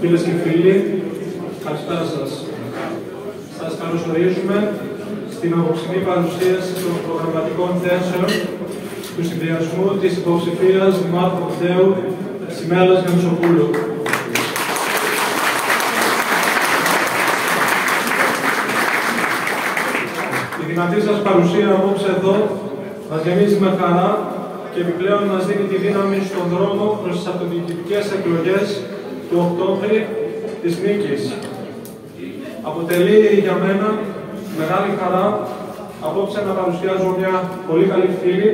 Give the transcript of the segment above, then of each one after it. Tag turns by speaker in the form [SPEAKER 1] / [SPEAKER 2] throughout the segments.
[SPEAKER 1] Φίλες και φίλοι, καλησπέρα σας. Σας καλωσορίζουμε στην απόψινή παρουσίαση των προγραμματικών θέσεων του συνδυασμού της υποψηφίας Δημάρχου Κοντέου Σιμέλας Γιαννουσοπούλου. Η δυνατή σας παρουσία απόψε εδώ μας γεμίζει με χαρά και επιπλέον μας δίνει τη δύναμη στον δρόμο προς τις αυτοδιοικητικές εκλογές του Οκτώβρη της νίκης. Αποτελεί για μένα μεγάλη χαρά απόψε να παρουσιάζω μια πολύ καλή φίλη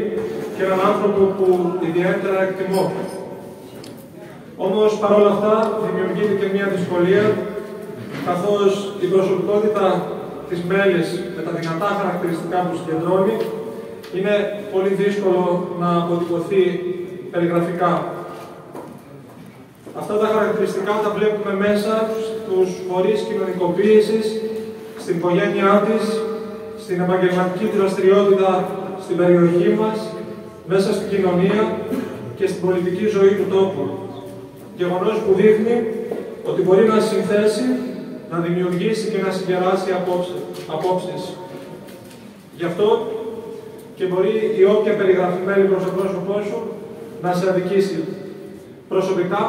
[SPEAKER 1] και έναν άνθρωπο που ιδιαίτερα εκτιμώ. Όμως παρόλα αυτά δημιουργείται και μια δυσκολία, καθώς η προσωπικότητα της Μέλης με τα δυνατά χαρακτηριστικά που συγκεντρώνει είναι πολύ δύσκολο να αποτυπωθεί περιγραφικά. Αυτά τα χαρακτηριστικά τα βλέπουμε μέσα στους φορείς κοινωνικοποίησης, στην οικογένειά της, στην επαγγελματική δραστηριότητα στην περιοχή μας, μέσα στην κοινωνία και στην πολιτική ζωή του τόπου. Γεγονός που δείχνει ότι μπορεί να συνθέσει, να δημιουργήσει και να συγκεράσει απόψεις. Γι' αυτό και μπορεί η όποια περιγραφημένη προς το πρόσωπό σου να σε αδικήσει. Προσωπικά,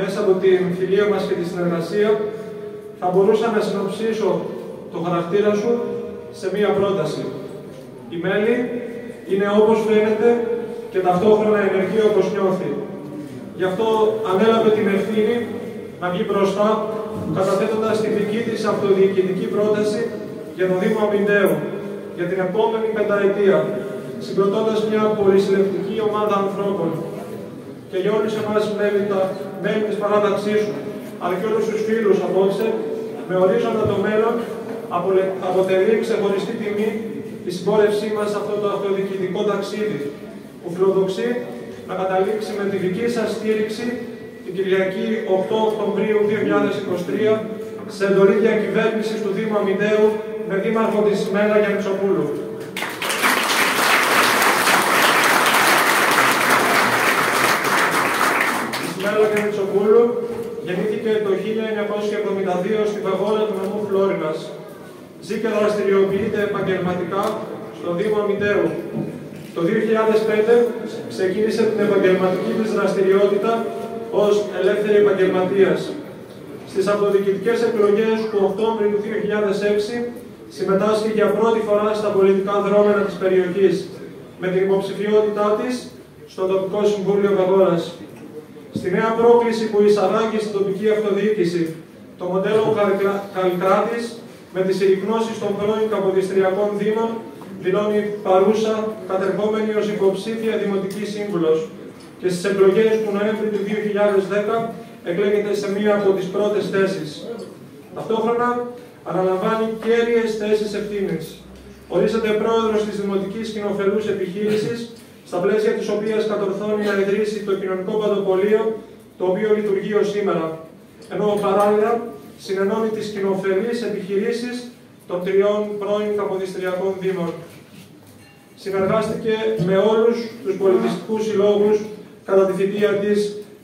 [SPEAKER 1] μέσα από την φιλία μας και τη συνεργασία, θα μπορούσα να συνοψίσω το χαρακτήρα σου σε μία πρόταση. Η Μέλη είναι όπως φαίνεται και ταυτόχρονα ενεργή όπως νιώθει. Γι' αυτό ανέλαβε την ευθύνη να βγει μπροστά, καταθέτοντας τη δική της αυτοδιοικητική πρόταση για τον Δήμο Αμυντέου για την επόμενη πενταετία, συγκροτώντας μια πολυσυλλεκτική ομάδα ανθρώπων. Και για όλους εμάς μέλη της παράταξής σου, αλλά και όλους τους φίλους απόψε, με ορίζοντα το μέλλον, αποτελεί ξεχωριστή τιμή η συμπόρευσή μας σε αυτό το αυτοδιοικητικό ταξίδι, που φιλοδοξεί να καταλήξει με τη δική σας στήριξη την Κυριακή 8 Οκτωβρίου 2023 σε εντολή διακυβέρνησης του Δήμου Αμυντέου με δήμαρχο τη Σιμέλα Γιαννουσοπούλου. Η Σιμέλα Γιαννουσοπούλου γεννήθηκε το 1972 στη Βαγόλα του νομού Φλόρινας. Ζει και δραστηριοποιείται επαγγελματικά στο Δήμο Αμυντέου. Το 2005 ξεκίνησε την επαγγελματική της δραστηριότητα ως ελεύθερη επαγγελματίας. Στις αυτοδιοικητικές εκλογές του Οκτώβρη του 2006 συμμετάσχει για πρώτη φορά στα πολιτικά δρόμενα της περιοχής με την υποψηφιότητά της στο τοπικό συμβούλιο Βαγόρας. Στη νέα πρόκληση που εισαγάγει στην τοπική αυτοδιοίκηση, το μοντέλο Καλλικράτης με τις συρρυκνώσεις των πρώην καποδιστριακών δήμων δηλώνει παρούσα κατερχόμενη ως υποψήφια δημοτική σύμβουλος και στις εκλογές του Νοέμβρη του 2010 εκλέγεται σε μία από τις πρώτες θέσεις. Ταυτόχρονα αναλαμβάνει κέρυες θέσεις ευθύνης. Ορίζεται πρόεδρος της Δημοτικής Κοινοφελούς Επιχείρησης, στα πλαίσια της οποίας κατορθώνει να ιδρύσει το κοινωνικό παντοπολείο, το οποίο λειτουργεί ως σήμερα, ενώ παράλληλα συνενώνει τις κοινοφελείς επιχειρήσεις των τριών πρώην καποδιστριακών δήμων. Συνεργάστηκε με όλους τους πολιτιστικούς συλλόγους κατά τη θητεία της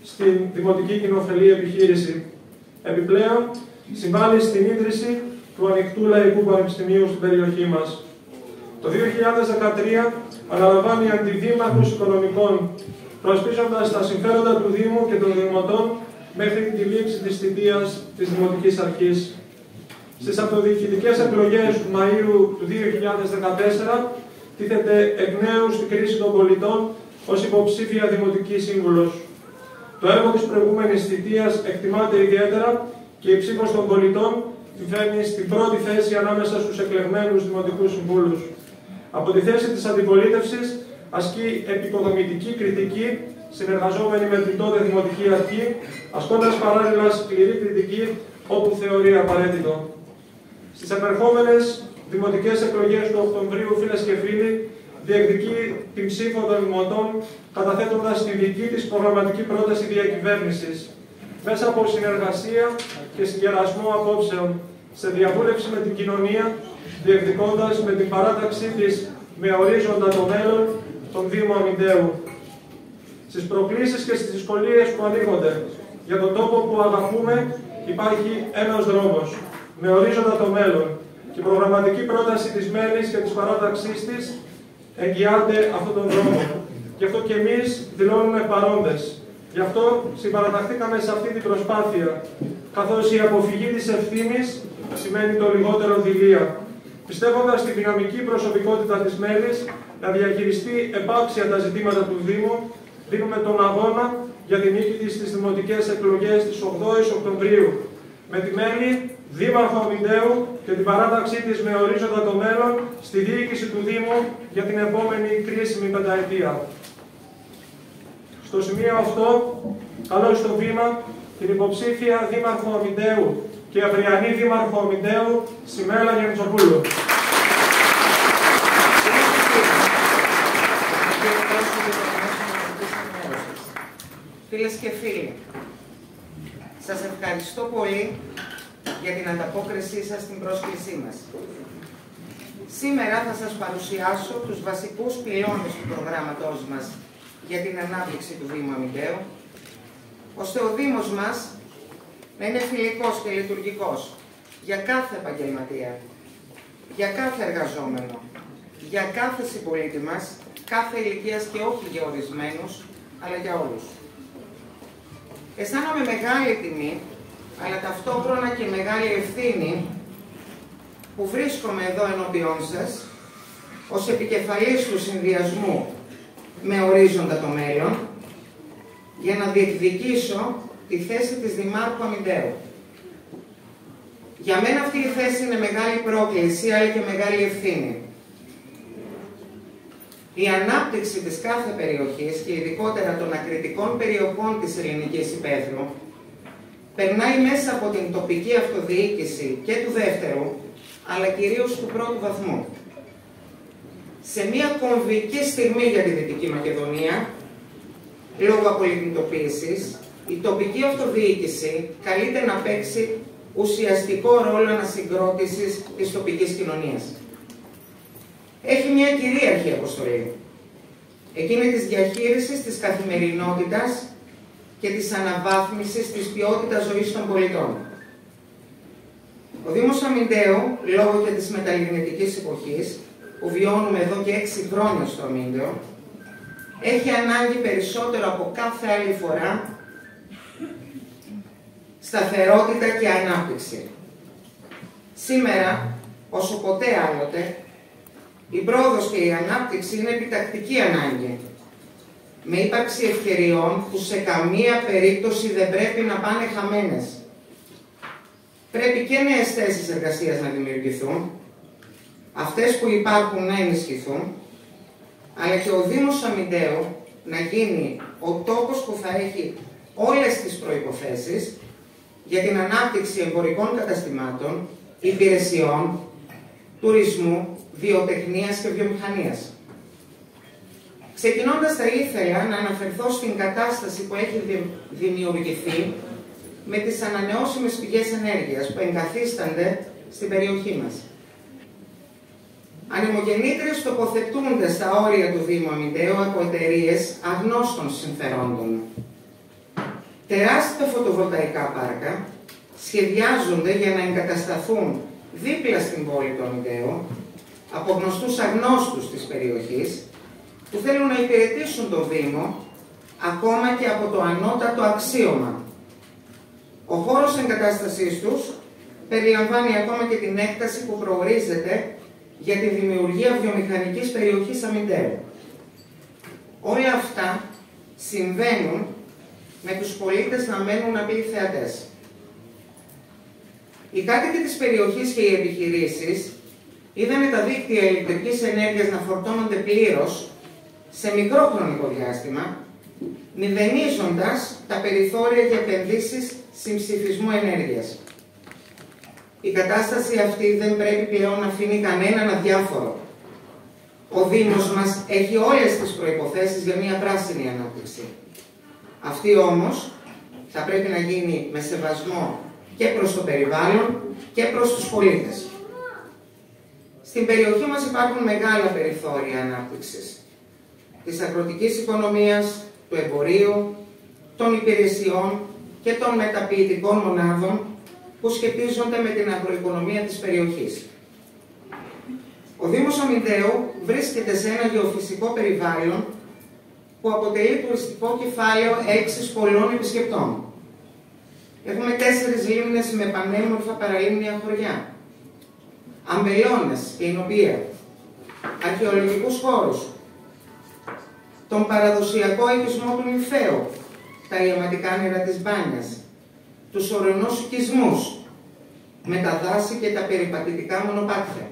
[SPEAKER 1] στην Δημοτική Κοινοφελή Επιχείρηση. Επιπλέον, συμβάλλει στην ίδρυση του Ανοιχτού Λαϊκού Πανεπιστημίου στην περιοχή μας. Το 2013 αναλαμβάνει αντιδήμαρχους οικονομικών, προασπίζοντας τα συμφέροντα του Δήμου και των Δημοτών μέχρι τη λήξη της θητείας της Δημοτικής Αρχής. Στις αυτοδιοικητικές εκλογές του Μαΐου του 2014 τίθεται εκ νέου στην κρίση των πολιτών ως υποψήφια Δημοτική Σύμβουλος. Το έργο της προηγούμενης θητείας εκτιμάται ιδιαίτερα και η ψήφος των πολιτών τη φέρνει στην πρώτη θέση ανάμεσα στους εκλεγμένους Δημοτικούς Συμβούλους. Από τη θέση της αντιπολίτευσης ασκεί επικοδομητική κριτική, συνεργαζόμενη με την τότε Δημοτική Αρχή, ασκώντας παράλληλα σκληρή κριτική όπου θεωρεί απαραίτητο. Στις επερχόμενες δημοτικές εκλογές του Οκτωβρίου, φίλες και φίλοι, διεκδικεί την ψήφο των δημοτών, καταθέτοντας τη δική της προγραμματική πρόταση διακυβέρνησης, μέσα από συνεργασία και συγκερασμό απόψεων, σε διαβούλευση με την κοινωνία, διεκδικώντας με την παράταξή της με ορίζοντα το μέλλον τον Δήμο Αμυντέου. Στις προκλήσεις και στις δυσκολίες που ανοίγονται για τον τόπο που αγαπούμε υπάρχει ένας δρόμος, με ορίζοντα το μέλλον, και η προγραμματική πρόταση της ΜΕΝΗΣ και της παράταξής της εγγυάται αυτόν τον δρόμο. Γι' αυτό και εμείς δηλώνουμε παρόντες. Γι' αυτό συμπαραταχθήκαμε σε αυτή την προσπάθεια, καθώς η αποφυγή της ευθύνης σημαίνει το λιγότερο δειλία. Πιστεύοντας στη δυναμική προσωπικότητα της ΜΕΝΗΣ να διαχειριστεί επάξια τα ζητήματα του Δήμου, δίνουμε τον αγώνα για την νίκη της στις δημοτικές εκλογές της 8ης Οκτωβρίου. Με τη ΜΕΝΗ, Δήμαρχο Αμυντέου και την παράταξή της με ορίζοντα το μέλλον στη διοίκηση του Δήμου για την επόμενη κρίσιμη πενταετία. Στο σημείο αυτό, καλώ στο βήμα την υποψήφια Δήμαρχο Αμυντέου και αυριανή Δήμαρχο Αμυντέου, Σιμέλα Γιαννητσοπούλου.
[SPEAKER 2] Φίλες και φίλοι, σας ευχαριστώ πολύ για την ανταπόκρισή σας στην πρόσκλησή μας. Σήμερα θα σας παρουσιάσω τους βασικούς πυλώνες του προγράμματός μας για την ανάπτυξη του Δήμου Αμυντέου, ώστε ο Δήμος μας να είναι φιλικός και λειτουργικός για κάθε επαγγελματία, για κάθε εργαζόμενο, για κάθε συμπολίτη μας, κάθε ηλικίας και όχι για ορισμένους, αλλά για όλους. Αισθάνομαι μεγάλη τιμή, αλλά ταυτόχρονα και μεγάλη ευθύνη που βρίσκομαι εδώ ενώπιόν σας ως επικεφαλής του συνδυασμού με ορίζοντα το μέλλον για να διεκδικήσω τη θέση της Δημάρχου Αμυντέου. Για μένα αυτή η θέση είναι μεγάλη πρόκληση, αλλά και μεγάλη ευθύνη. Η ανάπτυξη της κάθε περιοχής και ειδικότερα των ακριτικών περιοχών της ελληνικής υπαίθρου περνάει μέσα από την τοπική αυτοδιοίκηση και του δεύτερου, αλλά κυρίως του πρώτου βαθμού. Σε μια κομβική στιγμή για τη Δυτική Μακεδονία, λόγω απολιγνητοποίησης, η τοπική αυτοδιοίκηση καλείται να παίξει ουσιαστικό ρόλο ανασυγκρότησης της τοπικής κοινωνίας. Έχει μια κυρίαρχη αποστολή, εκείνη της διαχείρισης της καθημερινότητας και της αναβάθμισης της ποιότητας ζωής των πολιτών. Ο Δήμος Αμυντέου, λόγω και της μεταλλιγνητικής εποχής, που βιώνουμε εδώ και 6 χρόνια στο Αμύντεο, έχει ανάγκη περισσότερο από κάθε άλλη φορά σταθερότητα και ανάπτυξη. Σήμερα, όσο ποτέ άλλοτε, η πρόοδος και η ανάπτυξη είναι επιτακτική ανάγκη, με ύπαρξη ευκαιριών που σε καμία περίπτωση δεν πρέπει να πάνε χαμένες. Πρέπει και νέες θέσεις εργασίας να δημιουργηθούν, αυτές που υπάρχουν να ενισχυθούν, αλλά και ο Δήμος Αμυντέου να γίνει ο τόπος που θα έχει όλες τις προϋποθέσεις για την ανάπτυξη εμπορικών καταστημάτων, υπηρεσιών, τουρισμού, βιοτεχνίας και βιομηχανίας. Ξεκινώντας, θα ήθελα να αναφερθώ στην κατάσταση που έχει δημιουργηθεί με τις ανανεώσιμες πηγές ενέργειας που εγκαθίστανται στην περιοχή μας. Ανεμογεννήτριες τοποθετούνται στα όρια του Δήμου Αμυντέου από εταιρείες αγνώστων συμφερόντων. Τεράστια φωτοβολταϊκά πάρκα σχεδιάζονται για να εγκατασταθούν δίπλα στην πόλη του Αμυντέου από γνωστούς αγνώστους της περιοχής που θέλουν να υπηρετήσουν το Δήμο ακόμα και από το ανώτατο αξίωμα. Ο χώρος εγκατάστασής τους περιλαμβάνει ακόμα και την έκταση που προορίζεται για τη δημιουργία βιομηχανικής περιοχής Αμυντέου. Όλα αυτά συμβαίνουν με τους πολίτες να μένουν απλοί θεατές. Οι κάτοικοι της περιοχής και οι επιχειρήσεις είδανε τα δίκτυα ηλεκτρικής ενέργειας να φορτώνονται πλήρως σε μικρό χρονικό διάστημα, μηδενίζοντας τα περιθώρια για επενδύσεις συμψηφισμού ενέργειας. Η κατάσταση αυτή δεν πρέπει πλέον να αφήνει κανέναν αδιάφορο. Ο Δήμος μας έχει όλες τις προϋποθέσεις για μια πράσινη ανάπτυξη. Αυτή όμως θα πρέπει να γίνει με σεβασμό και προς το περιβάλλον και προς τους πολίτες. Στην περιοχή μας υπάρχουν μεγάλα περιθώρια ανάπτυξης της αγροτικής οικονομίας, του εμπορίου, των υπηρεσιών, και των μεταποιητικών μονάδων που σχετίζονται με την αγροοικονομία της περιοχής. Ο Δήμος Αμυντέου βρίσκεται σε ένα γεωφυσικό περιβάλλον που αποτελεί τουριστικό κεφάλαιο έλξης πολλών επισκεπτών. Έχουμε 4 λίμνες με πανέμορφα παραλίμνια χωριά, αμπελώνες και εινοπία, αρχαιολογικούς χώρους, τον παραδοσιακό οικισμό του Νυμφαίου, τα ιαματικά νερά της Μπάνιας, τους ορεινούς οικισμούς, με τα δάση και τα περιπατητικά μονοπάτια,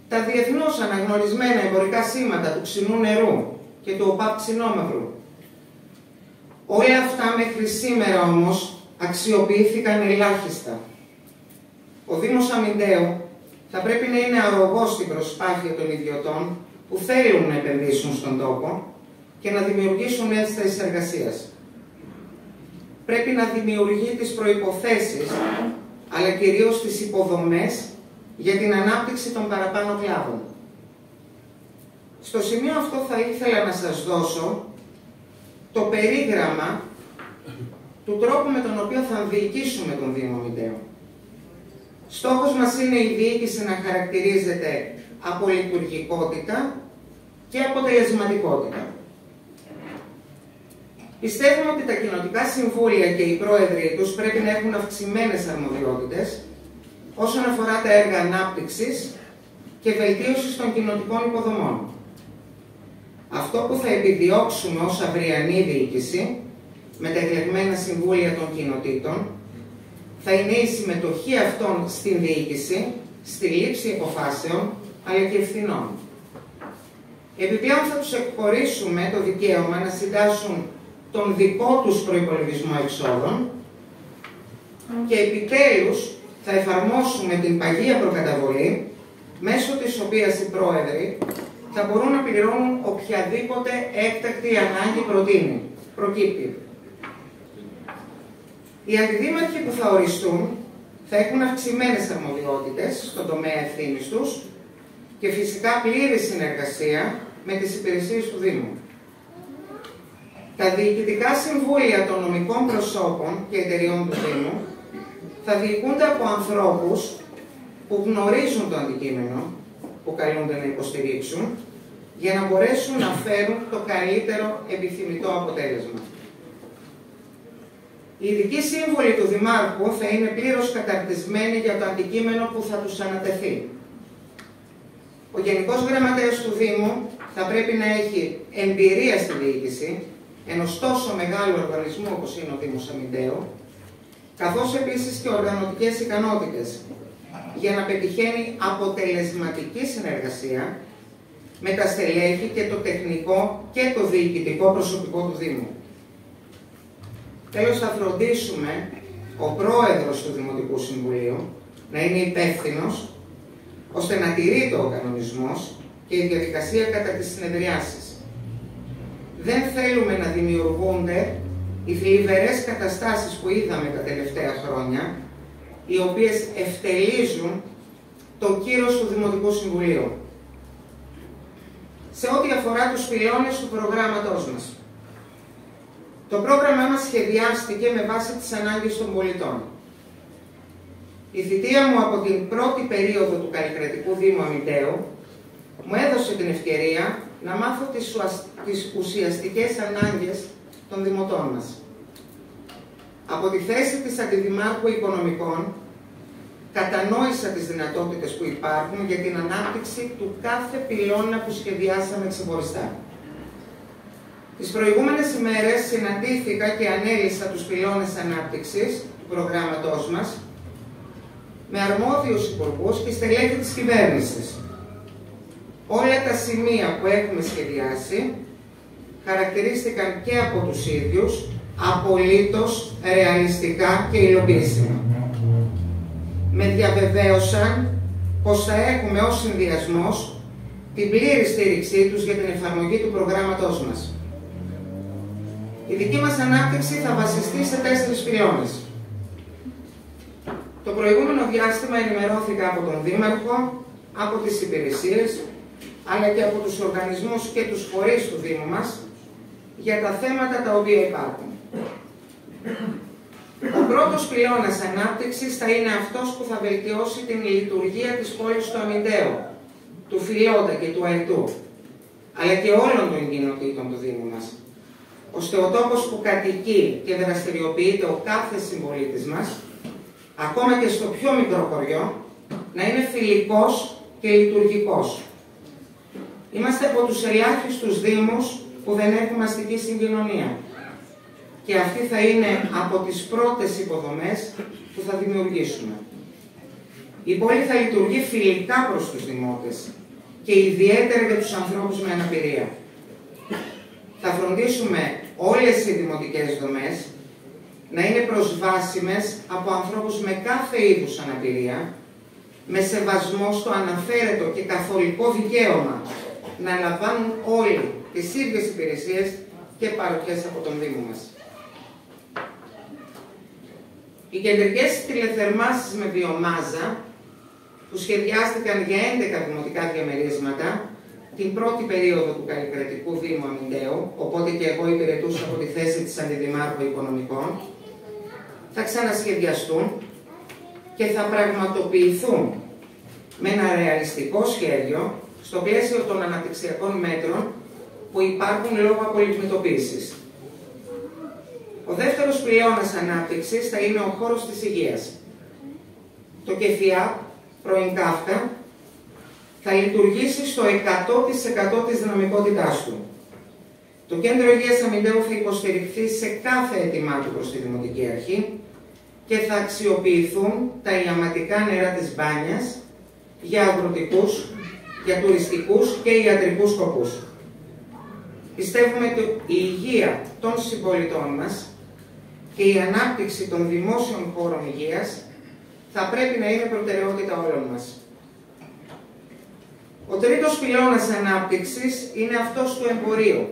[SPEAKER 2] τα διεθνώς αναγνωρισμένα εμπορικά σήματα του ξινού νερού και του ΟΠΑΠ Ξινόμαυρου. Όλα αυτά μέχρι σήμερα όμως αξιοποιήθηκαν ελάχιστα. Ο Δήμος Αμυντέου θα πρέπει να είναι αρρωγός στην προσπάθεια των ιδιωτών που θέλουν να επενδύσουν στον τόπο και να δημιουργήσουν νέες θέσεις εργασίας. Πρέπει να δημιουργεί τις προϋποθέσεις, αλλά κυρίως τις υποδομές για την ανάπτυξη των παραπάνω κλάδων. Στο σημείο αυτό θα ήθελα να σας δώσω το περίγραμμα του τρόπου με τον οποίο θα διοικήσουμε τον Δήμο Αμυντέου. Στόχος μας είναι η διοίκηση να χαρακτηρίζεται από λειτουργικότητα και αποτελεσματικότητα. Πιστεύουμε ότι τα κοινοτικά συμβούλια και οι πρόεδροι τους πρέπει να έχουν αυξημένες αρμοδιότητες όσον αφορά τα έργα ανάπτυξης και βελτίωσης των κοινοτικών υποδομών. Αυτό που θα επιδιώξουμε ως αυριανή διοίκηση με τα εκλεγμένα συμβούλια των κοινοτήτων θα είναι η συμμετοχή αυτών στην διοίκηση, στη λήψη αποφάσεων αλλά και ευθυνών. Επιπλέον θα τους εκχωρήσουμε το δικαίωμα να συντάσσουν τον δικό τους προϋπολογισμό εξόδων και επιτέλους θα εφαρμόσουμε την παγία προκαταβολή μέσω της οποίας οι πρόεδροι θα μπορούν να πληρώνουν οποιαδήποτε έκτακτη ανάγκη προκύπτει. Οι αντιδήμαρχοι που θα οριστούν θα έχουν αυξημένες αρμοδιότητες στον τομέα ευθύνης τους και φυσικά πλήρη συνεργασία με τις υπηρεσίες του Δήμου. Τα διοικητικά συμβούλια των νομικών προσώπων και εταιριών του Δήμου θα διοικούνται από ανθρώπους που γνωρίζουν το αντικείμενο που καλούνται να υποστηρίξουν για να μπορέσουν να φέρουν το καλύτερο επιθυμητό αποτέλεσμα. Οι ειδικοί σύμβουλοι του Δημάρχου θα είναι πλήρως καταρτισμένοι για το αντικείμενο που θα τους ανατεθεί. Ο Γενικός Γραμματέας του Δήμου θα πρέπει να έχει εμπειρία στη διοίκηση ενός τόσο μεγάλου οργανισμού όπως είναι ο Δήμος Αμυντέου, καθώς επίσης και οργανωτικές ικανότητες για να πετυχαίνει αποτελεσματική συνεργασία με τα στελέχη και το τεχνικό και το διοικητικό προσωπικό του Δήμου. Τέλος, θα φροντίσουμε ο πρόεδρος του Δημοτικού Συμβουλίου να είναι υπεύθυνος ώστε να τηρείται ο κανονισμός και η διαδικασία κατά τις συνεδριάσεις. Δεν θέλουμε να δημιουργούνται οι θλιβερές καταστάσεις που είδαμε τα τελευταία χρόνια, οι οποίες ευτελίζουν το κύρος του Δημοτικού Συμβουλίου. Σε ό,τι αφορά τους πυλώνες του προγράμματός μας. Το πρόγραμμά μας σχεδιάστηκε με βάση τις ανάγκες των πολιτών. Η θητεία μου από την πρώτη περίοδο του Καλλικρατικού Δήμου Αμυντέου μου έδωσε την ευκαιρία να μάθω τις ουσιαστικές ανάγκες των δημοτών μας. Από τη θέση της Αντιδημάρχου Οικονομικών κατανόησα τις δυνατότητες που υπάρχουν για την ανάπτυξη του κάθε πυλώνα που σχεδιάσαμε ξεχωριστά. Τις προηγούμενες ημέρες συναντήθηκα και ανέλησα τους πυλώνες ανάπτυξης του προγράμματός μας με αρμόδιους υπουργούς και στελέχη της κυβέρνησης. Όλα τα σημεία που έχουμε σχεδιάσει χαρακτηρίστηκαν και από τους ίδιους απολύτως ρεαλιστικά και υλοποιήσιμα. Με διαβεβαίωσαν πως θα έχουμε ως συνδυασμός την πλήρη στήριξή τους για την εφαρμογή του προγράμματός μας. Η δική μας ανάπτυξη θα βασιστεί σε 4 πυλώνες. Το προηγούμενο διάστημα ενημερώθηκα από τον Δήμαρχο, από τις υπηρεσίες, αλλά και από τους οργανισμούς και τους φορείς του Δήμου μας για τα θέματα τα οποία υπάρχουν. Ο πρώτος πυλώνας ανάπτυξης θα είναι αυτός που θα βελτιώσει την λειτουργία της πόλης του Αμυντέου, του Φιλότα και του Αετού, αλλά και όλων των κοινοτήτων του Δήμου μας, ώστε ο τόπος που κατοικεί και δραστηριοποιείται ο κάθε συμπολίτης μας, ακόμα και στο πιο μικρό χωριό, να είναι φιλικός και λειτουργικός. Είμαστε από τους ελάχιστους δήμους που δεν έχουμε αστική συγκοινωνία και αυτή θα είναι από τις πρώτες υποδομές που θα δημιουργήσουμε. Η πόλη θα λειτουργεί φιλικά προς τους δημότες και ιδιαίτερα για τους ανθρώπους με αναπηρία. Θα φροντίσουμε όλες οι δημοτικές δομές να είναι προσβάσιμες από ανθρώπους με κάθε είδους αναπηρία, με σεβασμό στο αναφέρετο και καθολικό δικαίωμα να λαμβάνουν όλοι τις ίδιες υπηρεσίες και παροχές από τον Δήμο μας. Οι κεντρικές τηλεθερμάσεις με βιομάζα, που σχεδιάστηκαν για 11 δημοτικά διαμερίσματα την πρώτη περίοδο του Καλλικρατικού Δήμου Αμυντέου, οπότε και εγώ υπηρετούσα από τη θέση της Αντιδημάρχου Οικονομικών, θα ξανασχεδιαστούν και θα πραγματοποιηθούν με ένα ρεαλιστικό σχέδιο στο πλαίσιο των αναπτυξιακών μέτρων που υπάρχουν λόγω απολιγνητοποίησης. Ο δεύτερος πυλώνας ανάπτυξης θα είναι ο χώρος της υγείας. Το ΚΕΦΙΑΠ, πρώην ΚΑΦΚΑ, θα λειτουργήσει στο 100% της δυναμικότητάς του. Το Κέντρο Υγείας Αμυντέου θα υποστηριχθεί σε κάθε αίτημά του προς τη Δημοτική Αρχή και θα αξιοποιηθούν τα ιαματικά νερά της μπάνιας για αγροτικούς, για τουριστικούς και ιατρικούς σκοπούς. Πιστεύουμε ότι η υγεία των συμπολιτών μας και η ανάπτυξη των δημόσιων χώρων υγείας θα πρέπει να είναι προτεραιότητα όλων μας. Ο τρίτος πυλώνας ανάπτυξης είναι αυτός του εμπορίου,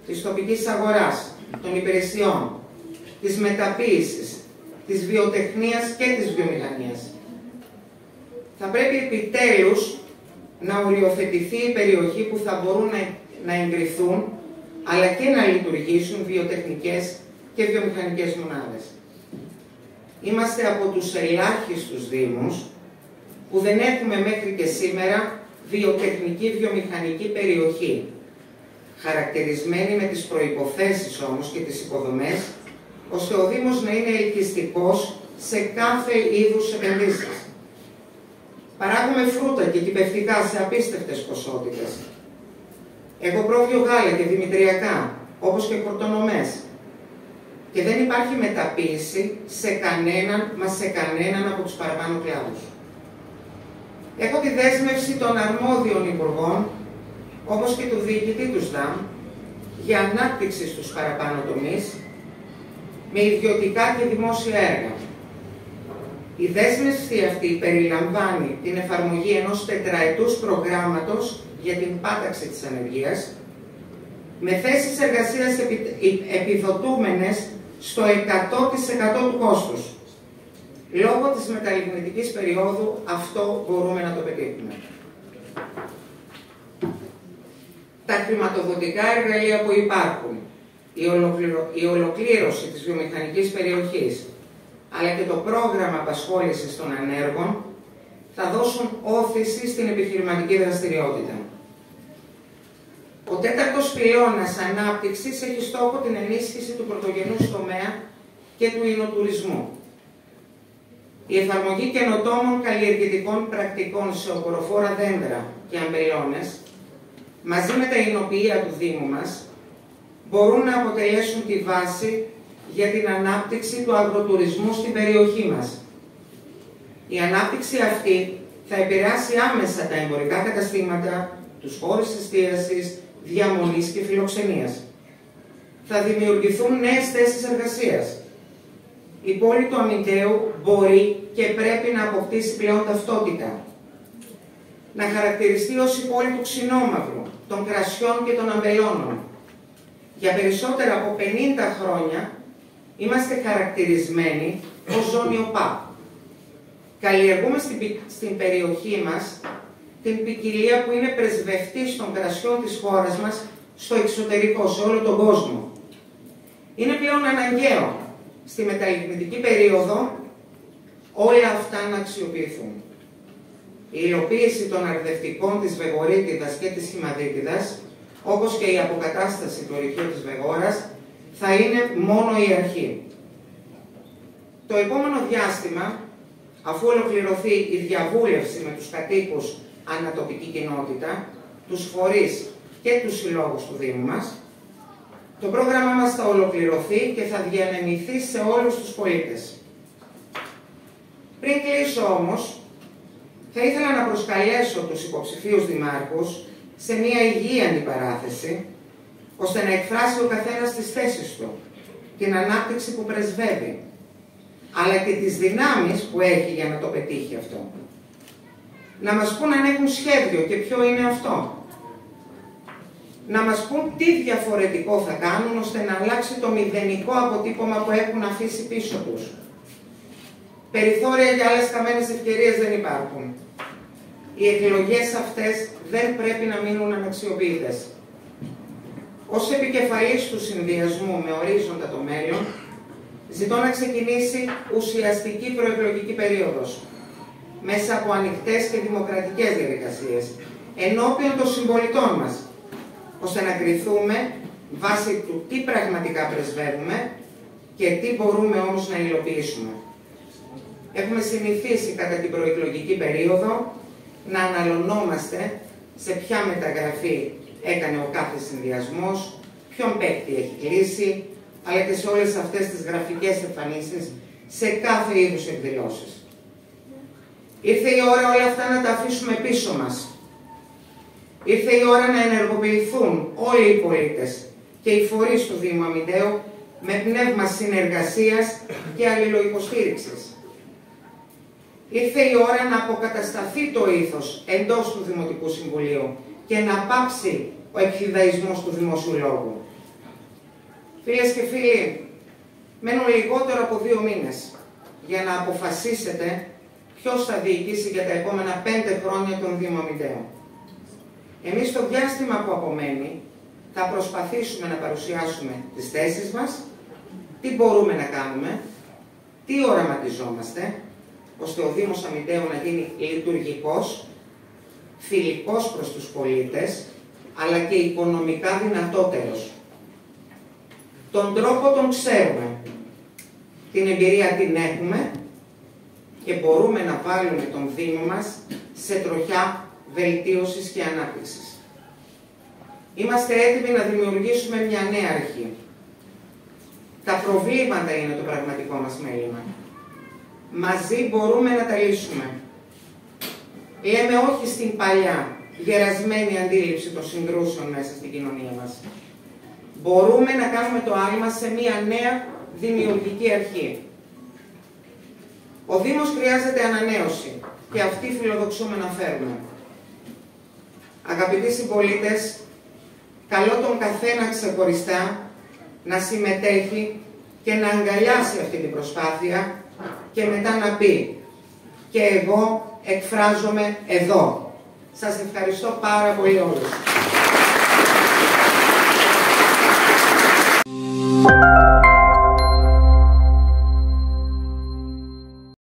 [SPEAKER 2] της τοπικής αγοράς, των υπηρεσιών, της μεταποίησης, της βιοτεχνίας και της βιομηχανίας. Θα πρέπει επιτέλους να οριοθετηθεί η περιοχή που θα μπορούν να εγκριθούν αλλά και να λειτουργήσουν βιοτεχνικές και βιομηχανικές μονάδες. Είμαστε από τους ελάχιστους δήμους που δεν έχουμε μέχρι και σήμερα βιοτεχνική βιομηχανική περιοχή, χαρακτηρισμένη με τις προϋποθέσεις όμως και τις υποδομές, ώστε ο Δήμος να είναι ελκυστικός σε κάθε είδους επενδύσεις. Παράγουμε φρούτα και κυπευτικά σε απίστευτες ποσότητες. Έχω πρόβιο γάλα και δημητριακά, όπως και χορτονομές. Και δεν υπάρχει μεταποίηση σε κανέναν από τους παραπάνω κλάδους. Έχω τη δέσμευση των αρμόδιων υπουργών, όπως και του διοικητή του ΣΔΑΜ, για ανάπτυξη στους παραπάνω τομείς, με ιδιωτικά και δημόσια έργα. Η δέσμευση αυτή περιλαμβάνει την εφαρμογή ενός τετραετούς προγράμματος για την πάταξη της ανεργίας, με θέσεις εργασίας επιδοτούμενες στο 100% του κόστους. Λόγω της μεταλλιγνητικής περίοδου αυτό μπορούμε να το πετύχουμε. Τα χρηματοδοτικά εργαλεία που υπάρχουν, η ολοκλήρωση της βιομηχανικής περιοχής, αλλά και το πρόγραμμα απασχόλησης των ανέργων θα δώσουν όθηση στην επιχειρηματική δραστηριότητα. Ο τέταρτος πυλώνας ανάπτυξης έχει στόχο την ενίσχυση του πρωτογενούς τομέα και του υνοτουρισμού. Η εφαρμογή καινοτόμων καλλιεργητικών πρακτικών σε οποροφόρα δέντρα και αμπελώνες, μαζί με τα υνοποιεία του Δήμου μας, μπορούν να αποτελέσουν τη βάση για την ανάπτυξη του αγροτουρισμού στην περιοχή μας. Η ανάπτυξη αυτή θα επηρεάσει άμεσα τα εμπορικά καταστήματα, τους χώρους εστίασης, διαμονής και φιλοξενίας. Θα δημιουργηθούν νέες θέσεις εργασίας. Η πόλη του Αμυντέου μπορεί και πρέπει να αποκτήσει πλέον ταυτότητα. Να χαρακτηριστεί ως η πόλη του ξινόμαυρου, των κρασιών και των αμπελώνων. Για περισσότερα από 50 χρόνια είμαστε χαρακτηρισμένοι ως ζώνη ΟΠΑ. Καλλιεργούμε στην περιοχή μας την ποικιλία που είναι πρεσβευτής των κρασιών της χώρας μας στο εξωτερικό, σε όλο τον κόσμο. Είναι πλέον αναγκαίο στη μεταρρυθμιστική περίοδο όλα αυτά να αξιοποιηθούν. Η υλοποίηση των αρδευτικών της Βεγορίτιδας και της Χυμαδίτιδας, όπως και η αποκατάσταση του ορυχείου της Βεγόρας, θα είναι μόνο η αρχή. Το επόμενο διάστημα, αφού ολοκληρωθεί η διαβούλευση με τους κατοίκους ανατοπική κοινότητα, τους φορείς και τους συλλόγους του Δήμου μας, το πρόγραμμα μας θα ολοκληρωθεί και θα διανεμηθεί σε όλους τους πολίτες. Πριν κλείσω όμως, θα ήθελα να προσκαλέσω τους υποψηφίους δημάρχους σε μια υγιεινή παράθεση, ώστε να εκφράσει ο καθένας τις θέσεις του, την ανάπτυξη που πρεσβεύει, αλλά και τις δυνάμεις που έχει για να το πετύχει αυτό. Να μας πούν αν έχουν σχέδιο και ποιο είναι αυτό. Να μας πούν τι διαφορετικό θα κάνουν ώστε να αλλάξει το μηδενικό αποτύπωμα που έχουν αφήσει πίσω τους. Περιθώρια για άλλες χαμένες ευκαιρίες δεν υπάρχουν. Οι εκλογές αυτές δεν πρέπει να μείνουν αναξιοποιητές. Ως επικεφαλής του συνδυασμού με ορίζοντα το μέλλον, ζητώ να ξεκινήσει ουσιαστική προεκλογική περίοδος, μέσα από ανοιχτές και δημοκρατικές διαδικασίες, ενώπιον των συμπολιτών μας, ώστε να κριθούμε βάσει του τι πραγματικά πρεσβεύουμε και τι μπορούμε όμως να υλοποιήσουμε. Έχουμε συνηθίσει κατά την προεκλογική περίοδο να αναλωνόμαστε σε ποια μεταγραφή έκανε ο κάθε συνδυασμός, ποιον παίκτη έχει κλείσει, αλλά και σε όλες αυτές τις γραφικές εμφανίσεις σε κάθε είδους εκδηλώσεις. Ήρθε η ώρα όλα αυτά να τα αφήσουμε πίσω μας. Ήρθε η ώρα να ενεργοποιηθούν όλοι οι πολίτες και οι φορείς του Δήμου Αμυντέου με πνεύμα συνεργασίας και αλληλοϊποστήριξης. Ήρθε η ώρα να αποκατασταθεί το ήθος εντός του Δημοτικού Συμβουλίου και να πάψει ο εκχυδαϊσμός του δημόσιου λόγου. Φίλες και φίλοι, μένουν λιγότερο από 2 μήνες για να αποφασίσετε ποιος θα διοικήσει για τα επόμενα 5 χρόνια τον Δήμο Αμυντέου. Εμείς στο διάστημα που απομένει θα προσπαθήσουμε να παρουσιάσουμε τις θέσεις μας, τι μπορούμε να κάνουμε, τι οραματιζόμαστε, ώστε ο Δήμος Αμυντέου να γίνει λειτουργικός, φιλικός προς τους πολίτες, αλλά και οικονομικά δυνατότερος. Τον τρόπο τον ξέρουμε, την εμπειρία την έχουμε και μπορούμε να βάλουμε τον Δήμο μας σε τροχιά βελτίωσης και ανάπτυξης. Είμαστε έτοιμοι να δημιουργήσουμε μια νέα αρχή. Τα προβλήματα είναι το πραγματικό μας μέλημα. Μαζί μπορούμε να τα λύσουμε. Λέμε όχι στην παλιά, γερασμένη αντίληψη των συγκρούσεων μέσα στην κοινωνία μας. Μπορούμε να κάνουμε το άλμα σε μια νέα δημιουργική αρχή. Ο Δήμος χρειάζεται ανανέωση και αυτή φιλοδοξούμε να φέρουμε. Αγαπητοί συμπολίτες, καλώ τον καθένα ξεχωριστά να συμμετέχει και να αγκαλιάσει αυτή την προσπάθεια και μετά να πει «Και εγώ εκφράζομαι εδώ». Σας ευχαριστώ πάρα πολύ όλους.